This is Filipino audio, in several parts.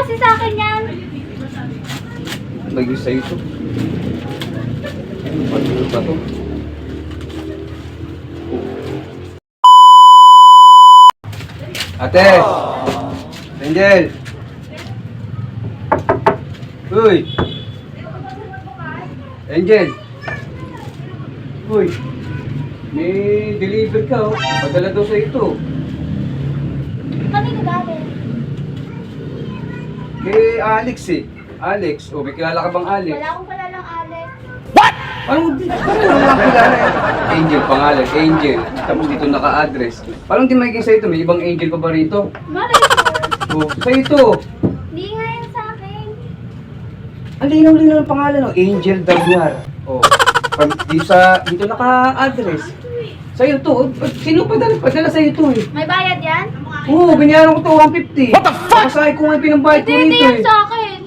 kasi sa akin yan. Lagi sa'yo ito. Ano ba ito? Ate! Angel! Uy! Angel! Uy! May deliver ka oh. Padala daw sa ito. Kanino galing? Kay Alex eh. Alex, oh, may kilala ka bang Alex? Wala akong pala lang, Alex. Parang mga kilala eh. Angel pangalan, Angel. Tapos dito naka-address. Parang di may sa ito, may ibang Angel pa ba rito? Malay ko. Oh, sa ito. Hindi nga yan sa akin. Ang linaw-linaw ng pangalan, oh. Angel Dalyar. Oh. Dito naka-address. Sa'yo to. Sino padala sa'yo to eh? May bayad yan? Oo, binayaran ko to 150. What the fuck? Masahe ko nga yung pinambayad ko Hindi rito yan eh. sa akin.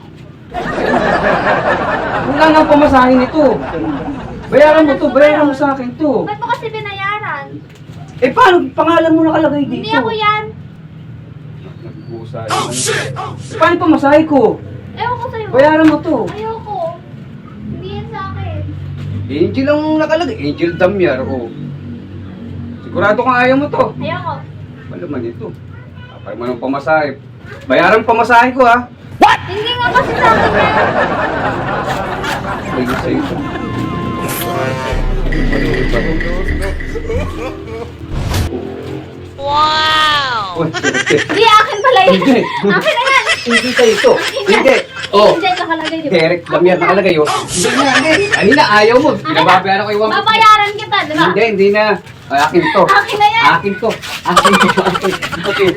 Wala nga pamasahe nito. Bayaran mo to, bayaran mo sa akin to. Ba't mo kasi binayaran? Eh paano? Pangalan mo nakalagay dito. Hindi ako yan. Nag-uusay. Oh shit! Paano pamasahe ko? Ewan ko sa'yo. Bayaran mo to. Ayoko. Hindi yan sa akin. Angel ang nakalagay. Angel Damyar, oh. Sigurado kang ayaw mo to. Ayoko. Ano man ito? Kapay mo ng pamasahe. Bayaran pamasahe ko ha. Hindi nga kasi sa akin yan. Lagi sa ito. Wow! Hindi, akin pala yan. Hindi. Akin na yan. Hindi sa ito. Hindi. Oh. Hindi, nakalagay, di ba? Derek Damyar nakalagay oh. Hindi na, hindi. Kanina ayaw mo. Pinababayaran ko yung 150. Babayaran kita, di ba? Hindi na. Ay, akin to. Akin na yan. Akin to. Akin to. Akin.